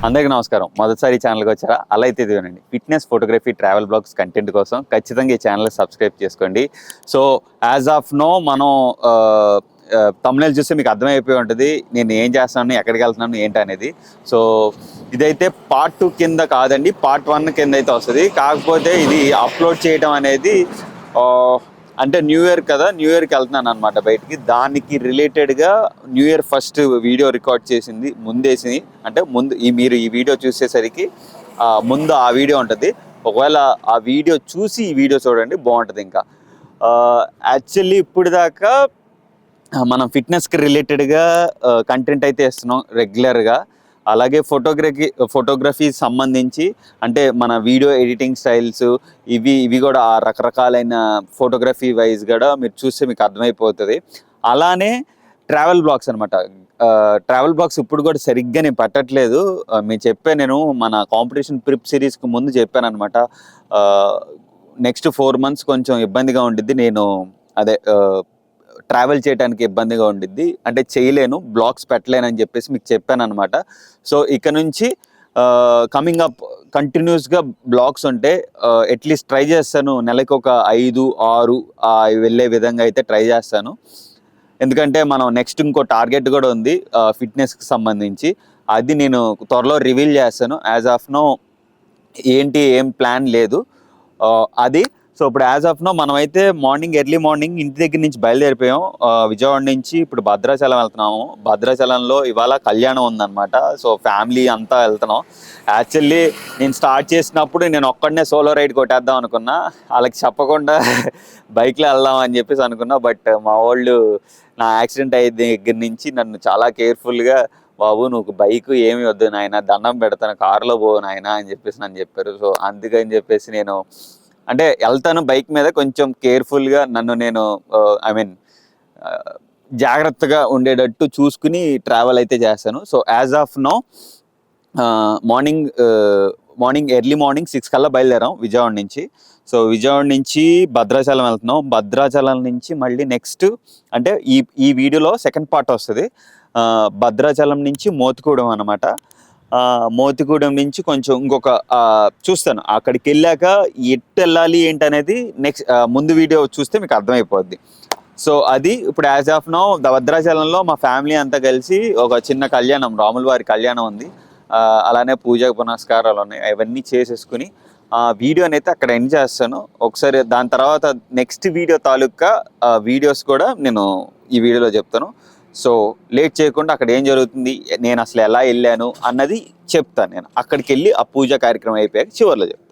అందరికీ నమస్కారం. మొదటిసారి ఈ ఛానల్కి వచ్చారా? అలా అయితే ఇదిగోనండి, fitness, photography, travel blogs content కోసం ఖచ్చితంగా ఈ ఛానల్ సబ్స్క్రైబ్ చేసుకోండి. సో యాజ్ ఆఫ్ నో మనం తమ్నెయిల్ చూస్తే మీకు అర్థమైపోయి ఉంటుంది నేను ఏం చేస్తున్నాను, ఎక్కడికి వెళ్తున్నాను, ఏంటి అనేది. సో ఇదైతే పార్ట్ 2 కింద కాదండి, పార్ట్ 1 కింద అయితే వస్తుంది. కాకపోతే ఇది అప్లోడ్ చేయడం అనేది అంటే న్యూ ఇయర్ కదా, న్యూ ఇయర్కి వెళ్తున్నాను అనమాట బయటికి. దానికి రిలేటెడ్గా new year first video record చేసింది ముందేసి, అంటే ముందు మీరు ఈ వీడియో చూసేసరికి ముందు ఆ వీడియో ఉంటుంది. ఒకవేళ ఆ వీడియో చూసి ఈ వీడియో చూడండి, బాగుంటుంది. ఇంకా యాక్చువల్లీ ఇప్పుడు దాకా మనం ఫిట్నెస్కి రిలేటెడ్గా కంటెంట్ అయితే ఇస్తున్నాం రెగ్యులర్గా. అలాగే ఫోటోగ్రఫీ సంబంధించి అంటే మన వీడియో ఎడిటింగ్ స్టైల్స్ ఇవి కూడా ఆ రకరకాలైన ఫోటోగ్రఫీ వైజ్ కూడా మీరు చూస్తే మీకు అర్థమైపోతుంది. అలానే ట్రావెల్ బ్లాగ్స్ అనమాట. ట్రావెల్ బ్లాగ్స్ ఇప్పుడు కూడా సరిగ్గా నేను పెట్టట్లేదు. నేను మన కాంపిటీషన్ ప్రిప్ సిరీస్కి ముందు చెప్పాను అనమాట. నెక్స్ట్ 4 months కొంచెం ఇబ్బందిగా ఉండిద్ది, నేను అదే ట్రావెల్ చేయడానికి ఇబ్బందిగా ఉండిద్ది, అంటే చేయలేను, బ్లాగ్స్ పెట్టలేనని చెప్పేసి మీకు చెప్పాను అనమాట. సో ఇక నుంచి కమింగ్ అప్ కంటిన్యూస్గా బ్లాగ్స్ ఉంటే అట్లీస్ట్ ట్రై చేస్తాను, నెలకు ఒక 5-6 వెళ్ళే విధంగా అయితే ట్రై చేస్తాను. ఎందుకంటే మనం నెక్స్ట్ ఇంకో టార్గెట్ కూడా ఉంది ఫిట్నెస్కి సంబంధించి, అది నేను త్వరలో రివీల్ చేస్తాను. యాజ్ ఆఫ్ నో ఏం ప్లాన్ లేదు అది. సో ఇప్పుడు యాజ్ ఆఫ్ నో మనమైతే ఎర్లీ మార్నింగ్ ఇంటి దగ్గర నుంచి బయలుదేరిపోయాం. విజయవాడ నుంచి ఇప్పుడు భద్రాచలం వెళ్తున్నాము. భద్రాచలంలో ఇవాళ కళ్యాణం ఉందన్నమాట. సో ఫ్యామిలీ అంతా వెళ్తున్నాం. యాక్చువల్లీ నేను స్టార్ట్ చేసినప్పుడు నేను ఒక్కడనే సోలో రైడ్ కొట్టేద్దాం అనుకున్నా, వాళ్ళకి చెప్పకుండా బైక్లో వెళ్దాం అని చెప్పేసి అనుకున్నా. బట్ మా వాళ్ళు నా యాక్సిడెంట్ అయ్యే దగ్గర నుంచి నన్ను చాలా కేర్ఫుల్గా, బాబు నువ్వు బైక్ ఏమి వద్దు నాయన, దండం పెడతాను, కారులో పో నాయన అని చెప్పేసి నన్ను చెప్పారు. సో అందుకని చెప్పేసి నేను అంటే వెళ్తాను బైక్ మీద, కొంచెం కేర్ఫుల్గా నన్ను నేను జాగ్రత్తగా ఉండేటట్టు చూసుకుని ట్రావెల్ అయితే చేస్తాను. So as of now early morning 6 కల్లా బయలుదేరాం విజయవాడ నుంచి. సో విజయవాడ నుంచి భద్రాచలం వెళ్తున్నాం. భద్రాచలం నుంచి మళ్ళీ నెక్స్ట్ అంటే ఈ వీడియోలో సెకండ్ పార్ట్ వస్తుంది. భద్రాచలం నుంచి మోతుకూడెం అనమాట. మోతిగూడెం నుంచి కొంచెం ఇంకొక చూస్తాను, అక్కడికి వెళ్ళాక ఎట్టు వెళ్ళాలి ఏంటనేది నెక్స్ట్ ముందు వీడియో చూస్తే మీకు అర్థమైపోద్ది. సో అది ఇప్పుడు యాజ్ ఆఫ్ నో భద్రాచలంలో మా ఫ్యామిలీ అంతా కలిసి ఒక చిన్న కళ్యాణం, రాముల వారి కళ్యాణం ఉంది. అలానే పూజా పునస్కారాలు ఉన్నాయి, అవన్నీ చేసేసుకుని వీడియోని అయితే అక్కడ ఎండ్ చేస్తాను. ఒకసారి దాని తర్వాత నెక్స్ట్ వీడియో తాలూకా వీడియోస్ కూడా నేను ఈ వీడియోలో చెప్తాను. సో లేట్ చేయకుండా అక్కడ ఏం జరుగుతుంది, నేను అసలు ఎలా వెళ్ళాను అన్నది చెప్తాను. నేను అక్కడికి వెళ్ళి ఆ పూజా కార్యక్రమం అయిపోయాక చివరిలో చెప్తాను.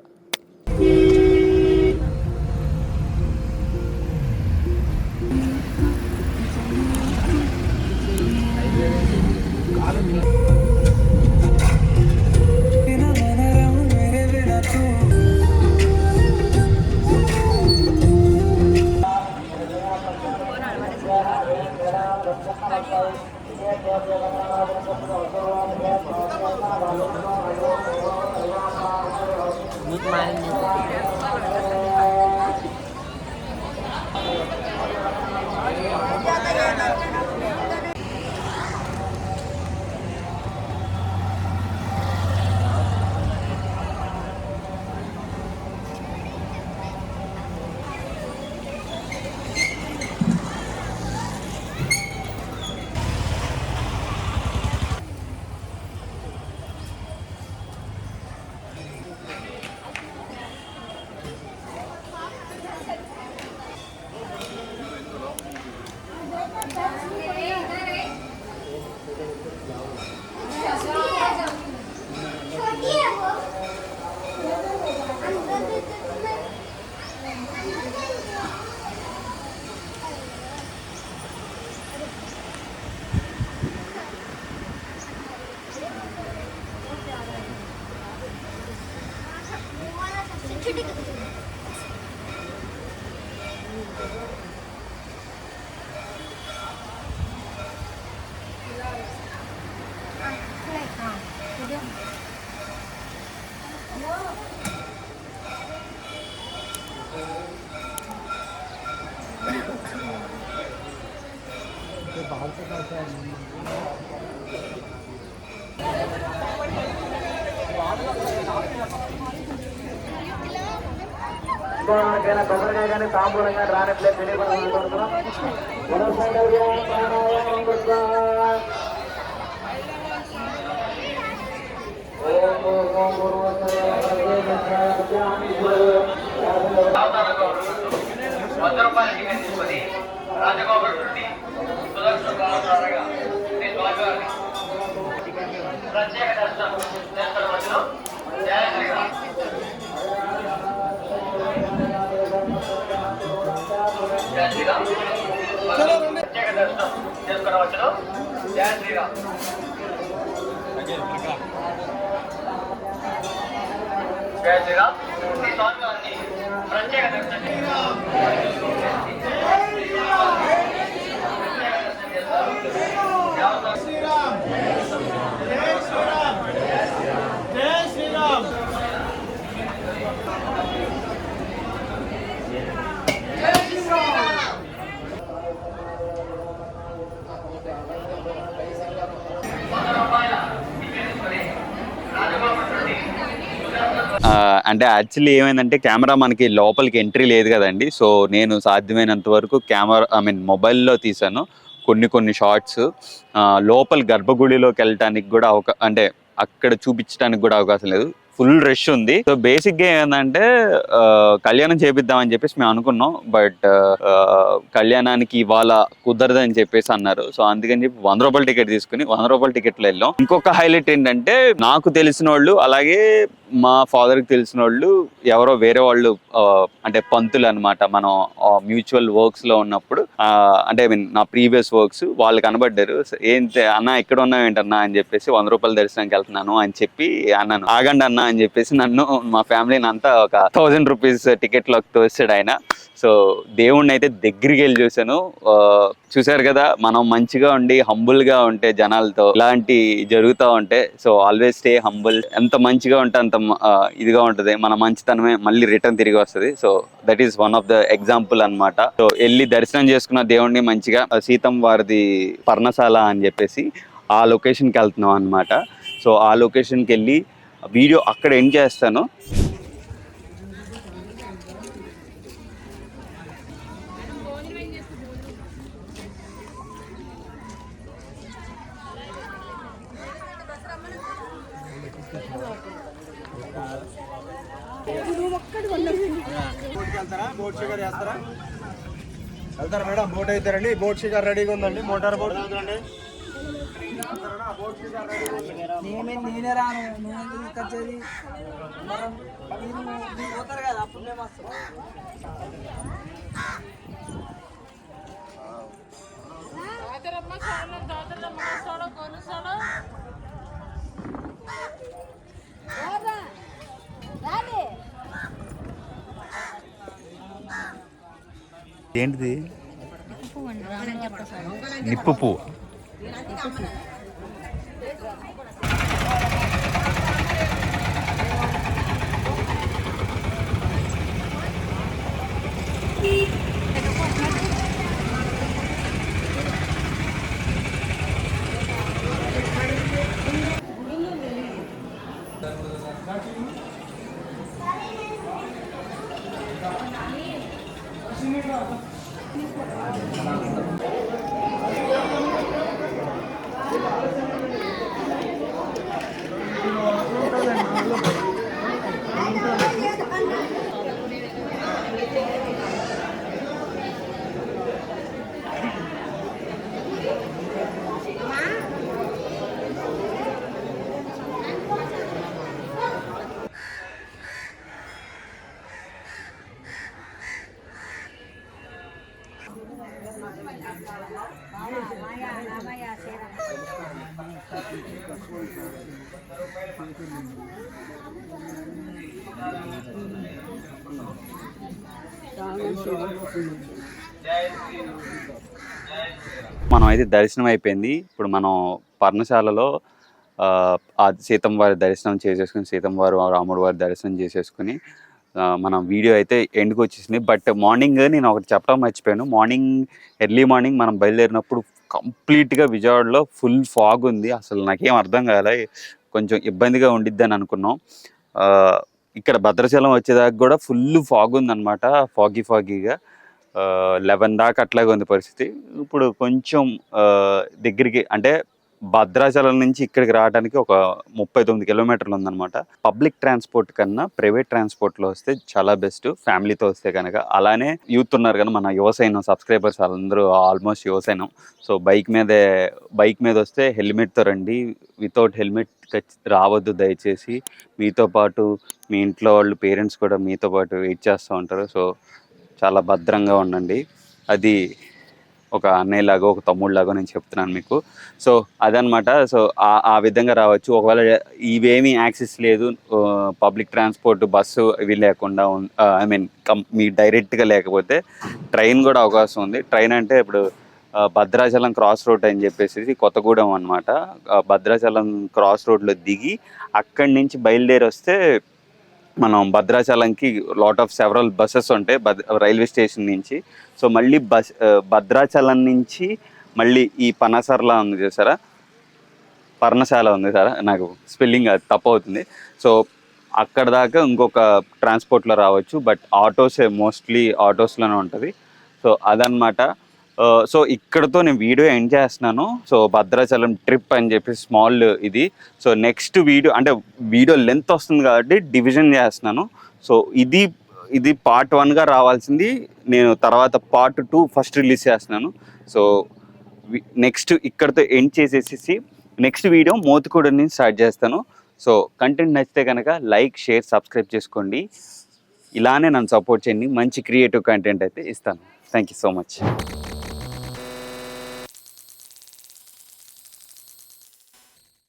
ఇంకోకైనా కొబ్బరికాయ కానీ తాంబూలం కానీ రానట్లేదు తెలియపడుతున్నాం. ప్రత్యేక దర్శనం చేస్తున్న జయ శ్రీరామ్. ప్రత్యేక దర్శనం చేసుకునవచ్చును. జయ శ్రీరామ్. జయ శ్రీరామ్. శ్రీ స్వామివారిని ప్రత్యేక దర్శనం అంటే యాక్చువల్లీ ఏమైందంటే కెమెరా మనకి లోపలికి ఎంట్రీ లేదు కదండి. సో నేను సాధ్యమైనంత వరకు మొబైల్లో తీసాను కొన్ని షార్ట్స్. లోపల గర్భగుడిలోకి వెళ్ళటానికి కూడా అంటే అక్కడ చూపించడానికి కూడా అవకాశం లేదు, ఫుల్ రష్ ఉంది. సో బేసిక్గా ఏంటంటే కళ్యాణం చేపిద్దామని చెప్పేసి మేము అనుకున్నాం. బట్ కళ్యాణానికి ఇవాళ కుదరదని చెప్పేసి అన్నారు. సో అందుకని చెప్పి 100 రూపాయల టికెట్ తీసుకుని 100 రూపాయల టికెట్లో వెళ్ళాం. ఇంకొక హైలైట్ ఏంటంటే నాకు తెలిసిన వాళ్ళు, అలాగే మా ఫాదర్కి తెలిసిన వాళ్ళు ఎవరో వేరే వాళ్ళు, అంటే పంతులు అనమాట. మనం మ్యూచువల్ వర్క్స్ లో ఉన్నప్పుడు అంటే నా ప్రీవియస్ వర్క్స్ వాళ్ళు కనబడ్డారు. ఏంటి అన్న ఎక్కడ ఉన్నావు ఏంటన్నా అని చెప్పేసి 100 రూపాయల దర్శనానికి వెళ్తున్నాను అని చెప్పి అన్నాను. ఆగండి అన్న అని చెప్పేసి నన్ను మా ఫ్యామిలీని అంతా ఒక 1000 రూపీస్ టికెట్ లోకి తోస్తాడు ఆయన. సో దేవుణ్ణి అయితే దగ్గరికి వెళ్ళి చూశాను. చూసారు కదా, మనం మంచిగా ఉండి హంబుల్ గా ఉంటే జనాలతో ఇలాంటి జరుగుతూ ఉంటే, సో ఆల్వేస్ స్టే హంబుల్. ఎంత మంచిగా ఉంటే అంత ఇదిగా ఉంటది, మన మంచితనమే మళ్ళీ రిటర్న్ తిరిగి వస్తుంది. So that is one of the example అనమాట. సో వెళ్ళి దర్శనం చేసుకున్న దేవుణ్ణి మంచిగా సీతం వారిది పర్ణశాల అని చెప్పేసి ఆ లొకేషన్కి వెళ్తున్నాం అనమాట. సో ఆ లొకేషన్కి వెళ్ళి వీడియో అక్కడ ఎండ్ చేస్తాను. బోట్ షికార్ చేస్తారా? వెళ్తారా మేడం? బోట్ అవుతారండి. బోట్ షికార్ రెడీగా ఉందండి. మోటార్ బోట్ అవుతారండి. నేనే రాను, నువ్వు ఎందుకు తీసుకొచ్చేది? మీరు పోతారు కదా, అప్పుడు మేము వస్తాం. ఏంటిది? నిప్పు పువ్వు. మనం అయితే దర్శనం అయిపోయింది. ఇప్పుడు మనం పర్ణశాలలో సీతం వారి దర్శనం చేసేసుకుని, సీతం వారు రాముడు వారి దర్శనం చేసేసుకుని మనం వీడియో అయితే ఎండ్కి వచ్చేసింది. బట్ మార్నింగ్ నేను ఒకటి చెప్పడం మర్చిపోయాను. ఎర్లీ మార్నింగ్ మనం బయలుదేరినప్పుడు కంప్లీట్గా విజయవాడలో ఫుల్ ఫాగ్ ఉంది. అసలు నాకేం అర్థం కాలే, కొంచెం ఇబ్బందిగా ఉండిద్దని అనుకున్నాం. ఇక్కడ భద్రాచలం వచ్చేదాకా కూడా ఫుల్ ఫాగ్ ఉందన్నమాట, ఫాగీగా 11 దాకా అట్లాగే ఉంది పరిస్థితి. ఇప్పుడు కొంచెం దగ్గరికి అంటే భద్రాచలం నుంచి ఇక్కడికి రావడానికి ఒక 39 కిలోమీటర్లు ఉందన్నమాట. పబ్లిక్ ట్రాన్స్పోర్ట్ కన్నా ప్రైవేట్ ట్రాన్స్పోర్ట్లో వస్తే చాలా బెస్ట్, ఫ్యామిలీతో వస్తే కనుక. అలానే యూత్ ఉన్నారు కానీ మన యువసైనం సబ్స్క్రైబర్స్ అందరూ ఆల్మోస్ట్ యువసైనం. సో బైక్ మీద వస్తే హెల్మెట్తో రండి, వితౌట్ హెల్మెట్ రావద్దు దయచేసి. మీతో పాటు మీ ఇంట్లో వాళ్ళు పేరెంట్స్ కూడా మీతో పాటు వెయిట్ చేస్తూ ఉంటారు. సో చాలా భద్రంగా ఉండండి. అది ఒక అన్నయ్యలాగా ఒక తమ్ముళ్ళలాగా నేను చెప్తున్నాను మీకు. సో అదనమాట. సో ఆ విధంగా రావచ్చు. ఒకవేళ ఇవేమీ యాక్సెస్ లేదు, పబ్లిక్ ట్రాన్స్పోర్ట్ బస్సు ఇవి లేకుండా మీ డైరెక్ట్గా లేకపోతే ట్రైన్ కూడా అవకాశం ఉంది. ట్రైన్ అంటే ఇప్పుడు భద్రాచలం క్రాస్ రోడ్ అని చెప్పేసి కొత్తగూడెం అనమాట. భద్రాచలం క్రాస్ రోడ్లో దిగి అక్కడి నుంచి బయలుదేరి వస్తే మనం భద్రాచలంకి సెవరల్ బస్సెస్ ఉంటాయి రైల్వే స్టేషన్ నుంచి. సో మళ్ళీ భద్రాచలం నుంచి మళ్ళీ ఈ పర్ణశాల ఉంది సారా, నాకు స్పెల్లింగ్ తప్పు అవుతుంది. సో అక్కడ దాకా ఇంకొక ట్రాన్స్పోర్ట్లో రావచ్చు, బట్ మోస్ట్లీ ఆటోస్లోనే ఉంటుంది. సో అదనమాట. సో ఇక్కడతో నేను వీడియో ఎండ్ చేస్తున్నాను. సో భద్రాచలం ట్రిప్ అని చెప్పి స్మాల్ ఇది. సో నెక్స్ట్ వీడియో లెంత్ వస్తుంది కాబట్టి డివిజన్ చేస్తున్నాను. సో ఇది పార్ట్ 1గా రావాల్సింది, నేను తర్వాత పార్ట్ 2 ఫస్ట్ రిలీజ్ చేస్తున్నాను. సో నెక్స్ట్ ఇక్కడతో ఎండ్ చేసేసి నెక్స్ట్ వీడియో మోతుకూడ నుంచి స్టార్ట్ చేస్తాను. సో కంటెంట్ నచ్చితే కనుక లైక్, షేర్, సబ్స్క్రైబ్ చేసుకోండి. ఇలానే నన్ను సపోర్ట్ చేయండి. మంచి క్రియేటివ్ కంటెంట్ అయితే ఇస్తాను. Thank you so much.